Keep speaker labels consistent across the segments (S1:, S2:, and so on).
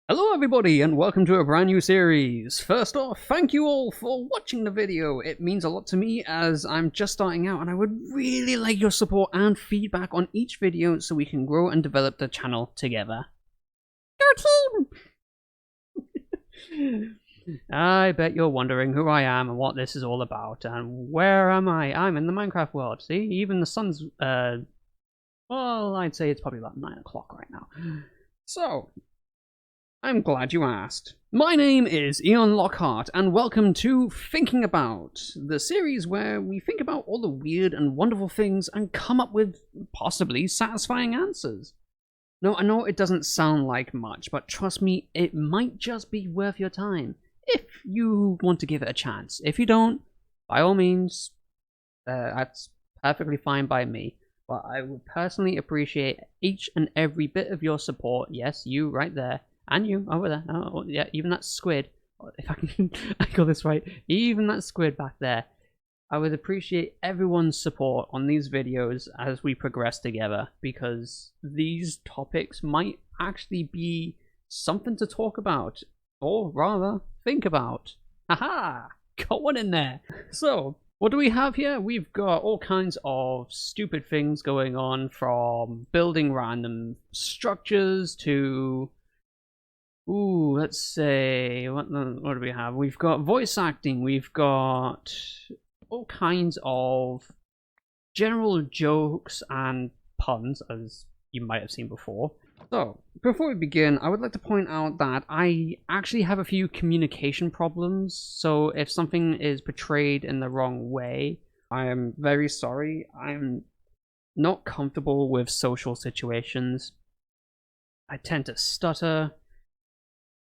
S1: Hello everybody and welcome to a brand new series. First off, thank you all for watching the video. It means a lot to me as I'm just starting out and I would really like your support and feedback on each video so we can grow and develop the channel together. Go team! I bet you're wondering who I am and what this is all about and where am I? I'm in the Minecraft world. See, even the sun's, well, I'd say it's probably about 9 o'clock right now. So, I'm glad you asked. My name is Eon Lockhart, and welcome to Thinking About, the series where we think about all the weird and wonderful things and come up with possibly satisfying answers. No, I know it doesn't sound like much, but trust me, it might just be worth your time, if you want to give it a chance. If you don't, by all means, that's perfectly fine by me. But I would personally appreciate each and every bit of your support. Yes, you right there. And you, over there. Oh, yeah, even that squid. If I can I got this right. Even that squid back there. I would appreciate everyone's support on these videos as we progress together. Because these topics might actually be something to talk about. Or rather, think about. Haha! Got one in there. So, what do we have here? We've got all kinds of stupid things going on. From building random structures to... Ooh, let's say, what do we have? We've got voice acting, we've got all kinds of general jokes and puns, as you might have seen before. So, before we begin, I would like to point out that I actually have a few communication problems, so if something is portrayed in the wrong way, I am very sorry. I'm not comfortable with social situations. I tend to stutter.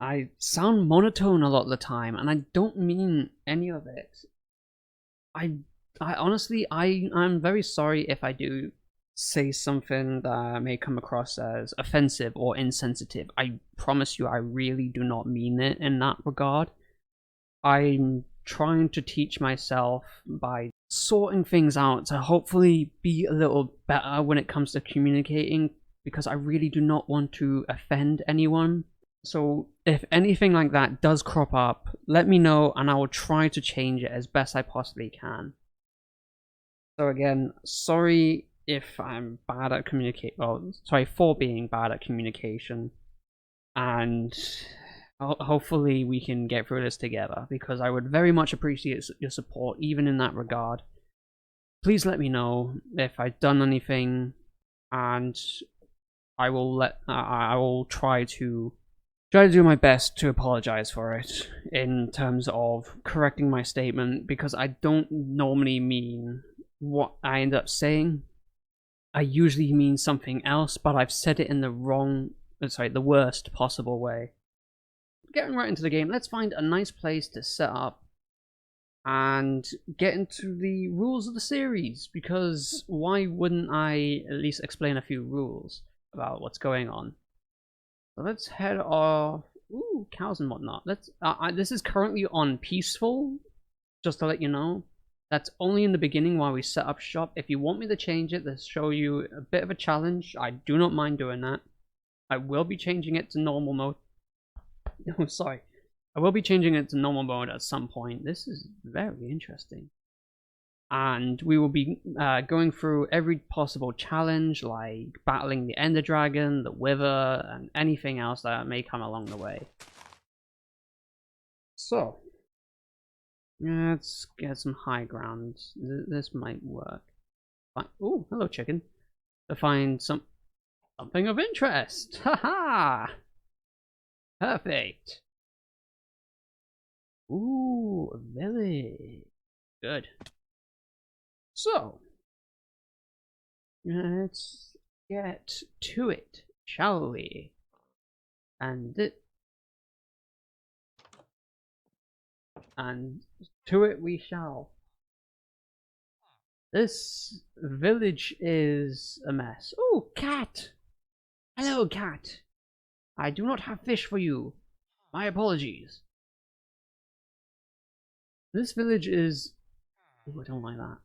S1: I sound monotone a lot of the time, and I don't mean any of it. I honestly, I'm very sorry if I do say something that may come across as offensive or insensitive. I promise you, I really do not mean it in that regard. I'm trying to teach myself by sorting things out to hopefully be a little better when it comes to communicating, because I really do not want to offend anyone. So if anything like that does crop up, let me know and I will try to change it as best I possibly can. So again, sorry if I'm bad at sorry for being bad at communication. And hopefully we can get through this together, because I would very much appreciate your support even in that regard. Please let me know if I've done anything, and I will try to do my best to apologize for it in terms of correcting my statement, because I don't normally mean what I end up saying. I usually mean something else, but I've said it in the the worst possible way. Getting right into the game, let's find a nice place to set up and get into the rules of the series, because why wouldn't I at least explain a few rules about what's going on? So let's head off. Ooh, cows and whatnot. Let's. This is currently on peaceful, just to let you know. That's only in the beginning while we set up shop. If you want me to change it to show you a bit of a challenge, I do not mind doing that. I will be changing it to normal mode. No, sorry. I will be changing it to normal mode at some point. This is very interesting. And we will be going through every possible challenge, like battling the Ender Dragon, the Wither, and anything else that may come along the way. So, let's get some high ground. This might work. Oh, hello, chicken. To find something of interest. Haha! Perfect. Ooh, a village. Good. So, let's get to it, shall we? And to it we shall. This village is a mess. Oh, cat! Hello, cat. I do not have fish for you. My apologies. This village is... Ooh, I don't like that.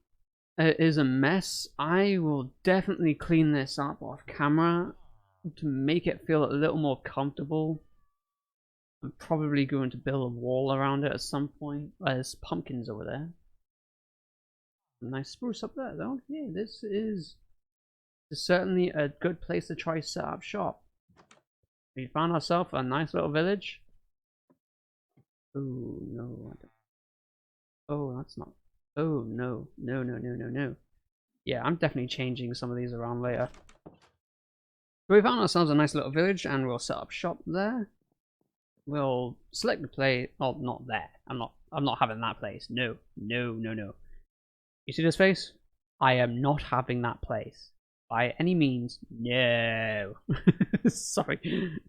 S1: It is a mess. I will definitely clean this up off camera to make it feel a little more comfortable. I'm probably going to build a wall around it at some point. There's pumpkins over there. Nice spruce up there though. Yeah, this is certainly a good place to try set up shop. We found ourselves a nice little village. Oh no. Oh, that's not. Oh no. No, no, no, no, no. Yeah, I'm definitely changing some of these around later. So we found ourselves a nice little village and we'll set up shop there. We'll select the place. Oh, not there. I'm not having that place. No. No, no, no. You see this face? I am not having that place. By any means, no. Sorry.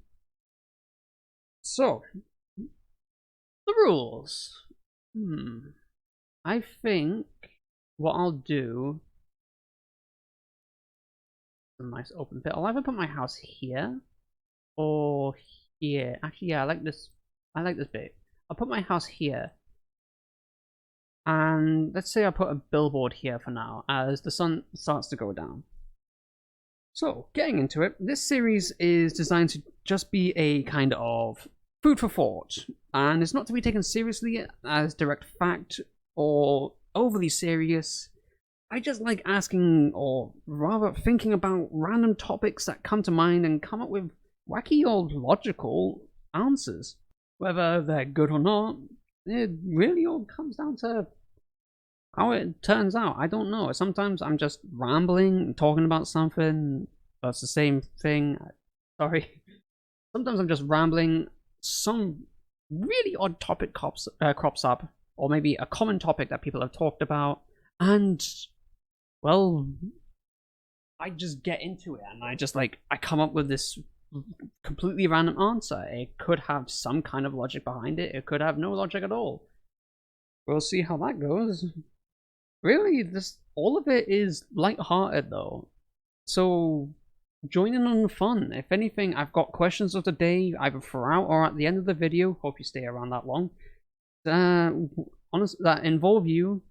S1: So, the rules. I think what I'll do, a nice open pit. I'll either put my house here or here. Actually, yeah, I like this. I like this bit. I'll put my house here. And let's say I put a billboard here for now as the sun starts to go down. So, getting into it, this series is designed to just be a kind of food for thought, and it's not to be taken seriously as direct fact or overly serious. I just like asking, or rather thinking about random topics that come to mind and come up with wacky or logical answers. Whether they're good or not, it really all comes down to how it turns out. I don't know. Sometimes I'm just rambling, talking about something. That's the same thing. Sorry. Sometimes I'm just rambling. Some really odd topic crops up, or maybe a common topic that people have talked about, and well, I just get into it, and I come up with this completely random answer. It could have some kind of logic behind it. It could have no logic at all. We'll see how that goes. Really, all of it is light-hearted though, so join in on the fun. If anything, I've got questions of the day either throughout or at the end of the video. Hope you stay around that long. Honestly, that involve you,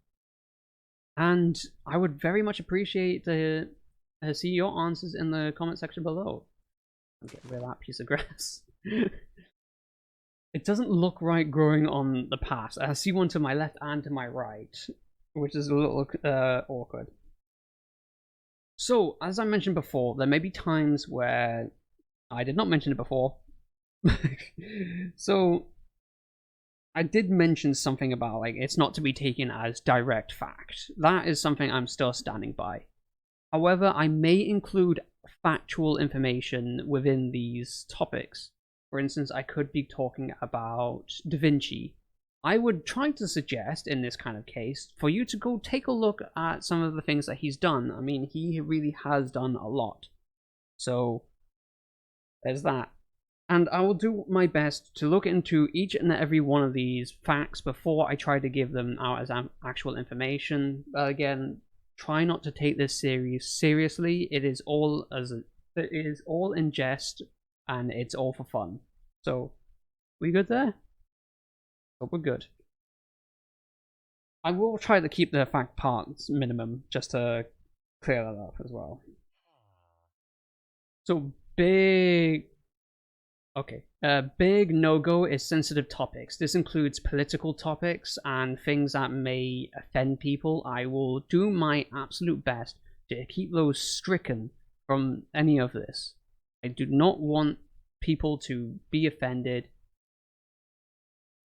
S1: and I would very much appreciate to see your answers in the comment section below. I'll get rid of that piece of grass. It doesn't look right growing on the path. I see one to my left and to my right, which is a little awkward. So, as I mentioned before, there may be times where I did not mention it before. So, I did mention something about, like, it's not to be taken as direct fact. That is something I'm still standing by. However, I may include factual information within these topics. For instance, I could be talking about Da Vinci. I would try to suggest, in this kind of case, for you to go take a look at some of the things that he's done. I mean, he really has done a lot. So, there's that. And I will do my best to look into each and every one of these facts before I try to give them out as actual information. But again, try not to take this series seriously. It is all in jest, and it's all for fun. So, we good there? Hope we're good. I will try to keep the fact parts minimum, just to clear that up as well. So, big no-go is sensitive topics. This includes political topics and things that may offend people. I will do my absolute best to keep those stricken from any of this. I do not want people to be offended.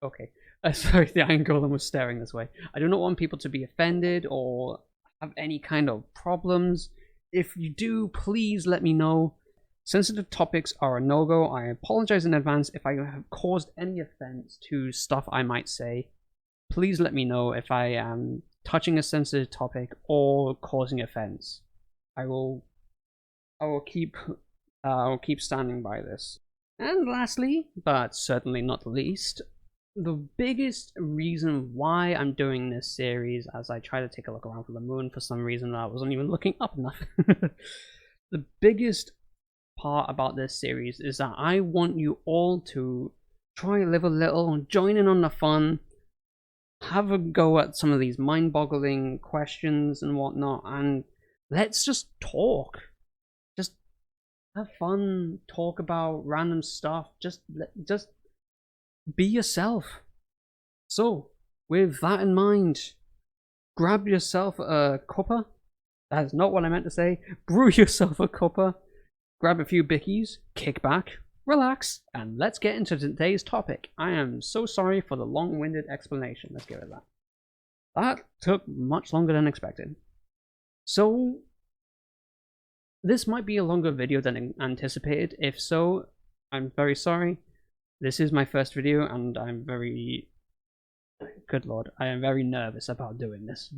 S1: Okay. Sorry, the Iron Golem was staring this way. I do not want people to be offended or have any kind of problems. If you do, please let me know. Sensitive topics are a no-go. I apologize in advance if I have caused any offense to stuff I might say. Please let me know if I am touching a sensitive topic or causing offense. I will keep standing by this. And lastly, but certainly not least, the biggest reason why I'm doing this series, as I try to take a look around for the moon for some reason I wasn't even looking up enough. The biggest part about this series is that I want you all to try and live a little, join in on the fun, have a go at some of these mind-boggling questions and whatnot, and let's just talk. Just have fun, talk about random stuff. Just be yourself. So, with that in mind, grab yourself a cuppa. That's not what I meant to say. Brew yourself a cuppa, grab a few bickies, kick back, relax, and let's get into today's topic. I am so sorry for the long-winded explanation. Let's get rid of that. That took much longer than expected. So, this might be a longer video than anticipated. If so, I'm very sorry. This is my first video, and I'm very... Good lord, I am very nervous about doing this.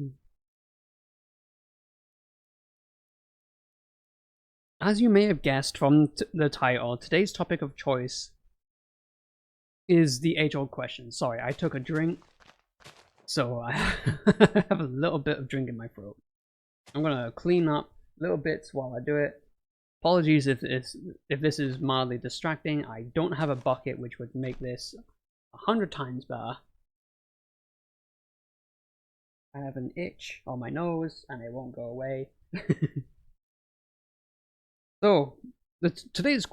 S1: As you may have guessed from the title, today's topic of choice is the age-old question. Sorry, I took a drink, so I have a little bit of drink in my throat. I'm gonna clean up little bits while I do it. Apologies if this is mildly distracting. I don't have a bucket, which would make this 100 times better. I have an itch on my nose, and it won't go away. So, today's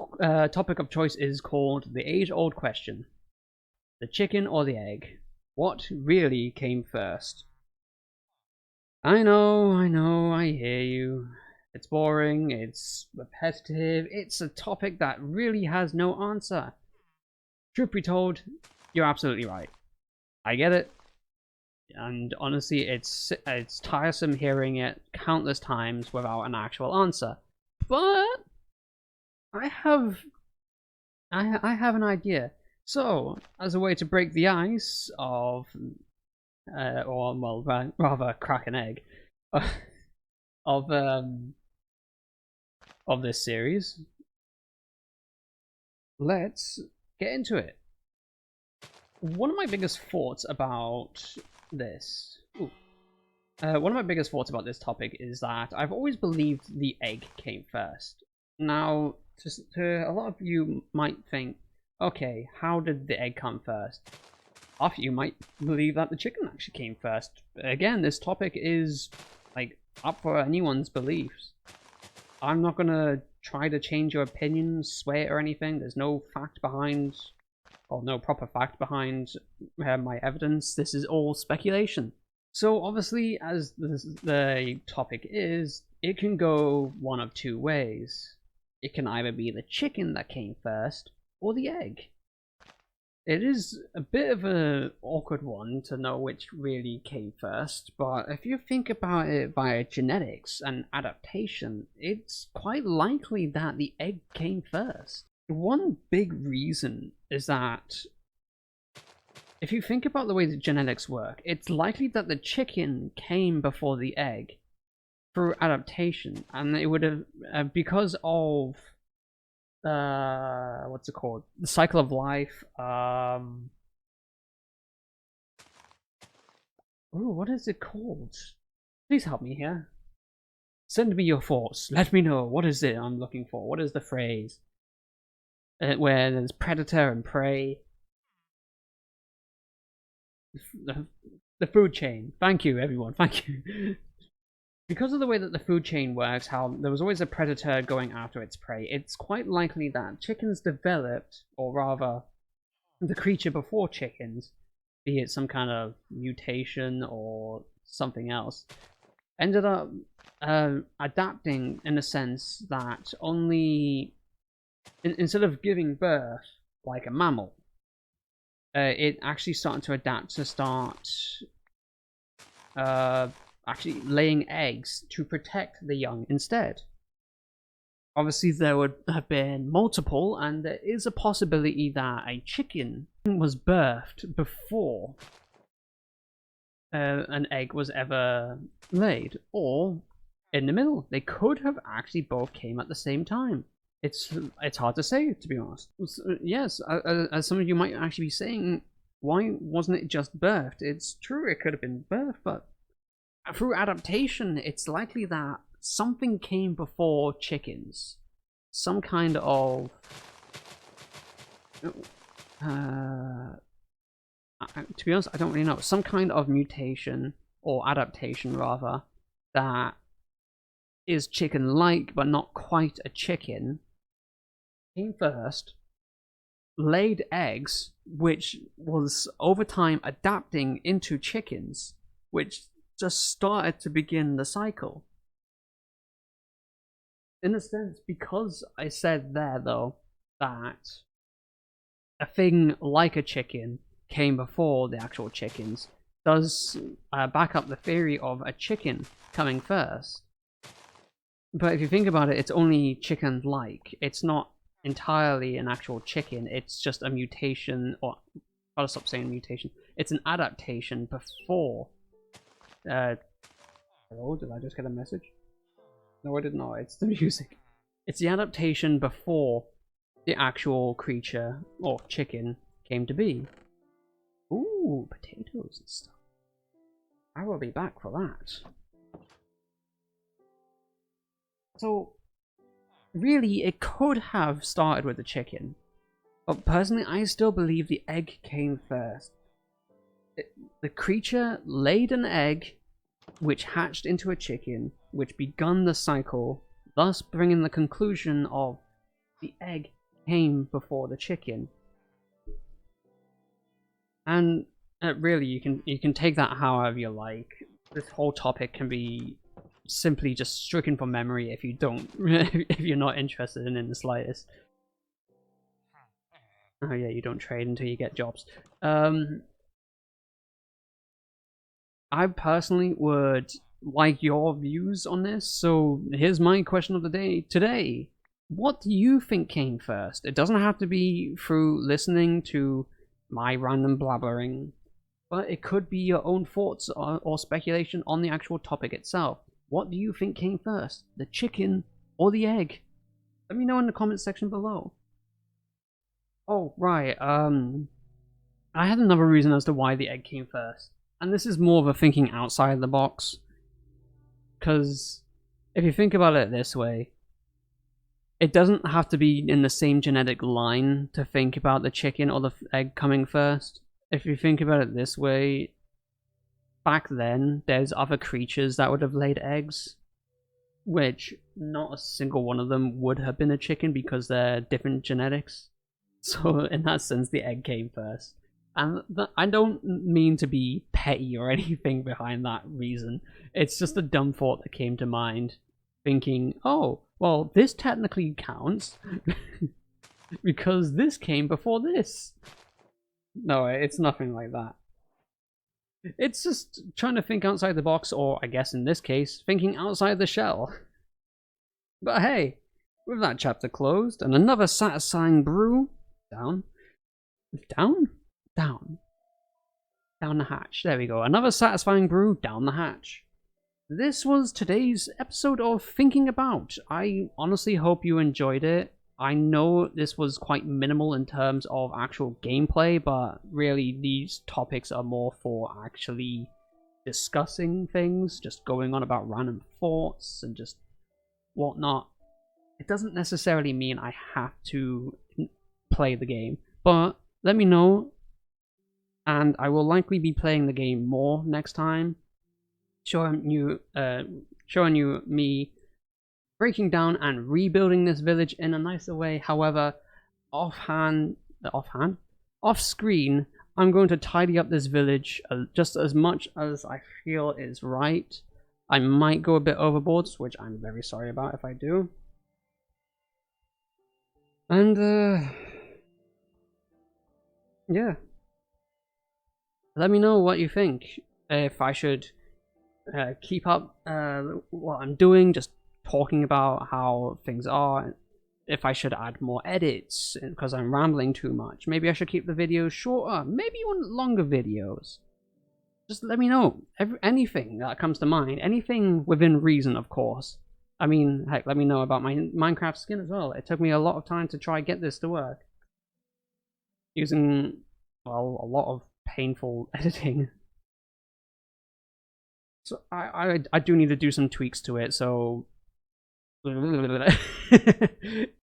S1: topic of choice is called the age-old question. The chicken or the egg? What really came first? I know, I hear you. It's boring, it's repetitive, it's a topic that really has no answer. Truth be told, you're absolutely right. I get it. And honestly, it's tiresome hearing it countless times without an actual answer. But I have an idea. So, as a way to break the ice of, or well, rather crack an egg, of this series, let's get into it. One of my biggest thoughts about this, one of my biggest thoughts about this topic is that I've always believed the egg came first. Now, to a lot of you might think, okay, how did the egg come first? Half of you might believe that the chicken actually came first. Again, this topic is like up for anyone's beliefs. I'm not gonna try to change your opinion, sway it or anything. There's no fact behind, or no proper fact behind my evidence. This is all speculation. So obviously, as the topic is, it can go one of two ways. It can either be the chicken that came first, or the egg. It is a bit of an awkward one to know which really came first, but if you think about it via genetics and adaptation, it's quite likely that the egg came first. One big reason is that if you think about the way that genetics work, it's likely that the chicken came before the egg through adaptation, and it would have, because of what's it called? The cycle of life. Oh, what is it called? Please help me here. Send me your thoughts. Let me know. What is it I'm looking for? What is the phrase? Where there's predator and prey. The food chain. Thank you, everyone. Thank you. Because of the way that the food chain works, how there was always a predator going after its prey, it's quite likely that chickens developed, or rather, the creature before chickens, be it some kind of mutation or something else, ended up adapting in a sense that only, instead of giving birth like a mammal, it actually started to adapt to start actually laying eggs to protect the young instead. Obviously, there would have been multiple, and there is a possibility that a chicken was birthed before an egg was ever laid, or in the middle. They could have actually both came at the same time. It's hard to say, to be honest. Yes, as some of you might actually be saying, why wasn't it just birthed? It's true, it could have been birthed, but through adaptation, it's likely that something came before chickens. Some kind of... to be honest, I don't really know. Some kind of mutation, or adaptation rather, that is chicken-like, but not quite a chicken, came first, laid eggs, which was over time adapting into chickens, which just started to begin the cycle. In a sense, because I said there, though, that a thing like a chicken came before the actual chickens, does back up the theory of a chicken coming first. But if you think about it, it's only chicken-like. It's not entirely an actual chicken, it's just a mutation, or I'll stop saying mutation. It's an adaptation before. Hello, did I just get a message? No, I did not. It's the music. It's the adaptation before the actual creature, or chicken, came to be. Ooh, potatoes and stuff. I will be back for that. So, really, it could have started with the chicken. But personally, I still believe the egg came first. The creature laid an egg, which hatched into a chicken, which begun the cycle, thus bringing the conclusion of the egg came before the chicken. And really, you can take that however you like. This whole topic can be simply just stricken from memory if you don't, if you're not interested in the slightest. Oh yeah, you don't trade until you get jobs. I personally would like your views on this, so here's my question of the day today. What do you think came first? It doesn't have to be through listening to my random blabbering, but it could be your own thoughts or speculation on the actual topic itself. What do you think came first? The chicken or the egg? Let me know in the comment section below. Oh, right, I had another reason as to why the egg came first. And this is more of a thinking outside the box. Because if you think about it this way, it doesn't have to be in the same genetic line to think about the chicken or the egg coming first. If you think about it this way, back then, there's other creatures that would have laid eggs, which not a single one of them would have been a chicken because they're different genetics. So in that sense, the egg came first. And I don't mean to be petty or anything behind that reason. It's just a dumb thought that came to mind. Thinking, oh, well, this technically counts. because this came before this. No, it's nothing like that. It's just trying to think outside the box, or I guess in this case, thinking outside the shell. But hey, with that chapter closed, and another satisfying brew down the hatch. There we go. Another satisfying brew down the hatch. This was today's episode of Thinking About. I honestly hope you enjoyed it. I know this was quite minimal in terms of actual gameplay, but really these topics are more for actually discussing things, just going on about random thoughts and just whatnot. It doesn't necessarily mean I have to play the game, but let me know, and I will likely be playing the game more next time, showing you me breaking down and rebuilding this village in a nicer way. However, off screen, I'm going to tidy up this village just as much as I feel is right. I might go a bit overboard, which I'm very sorry about if I do. And yeah, let me know what you think. If I should keep up what I'm doing, just talking about how things are, if I should add more edits because I'm rambling too much. Maybe I should keep the videos shorter. Maybe you want longer videos. Just let me know. Anything that comes to mind. Anything within reason, of course. I mean, heck, let me know about my Minecraft skin as well. It took me a lot of time to try get this to work. Using, well, a lot of painful editing. So I do need to do some tweaks to it, so...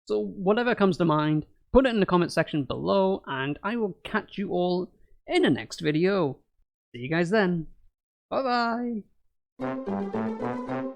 S1: So whatever comes to mind, put it in the comment section below, and I will catch you all in the next video. See you guys then. Bye bye.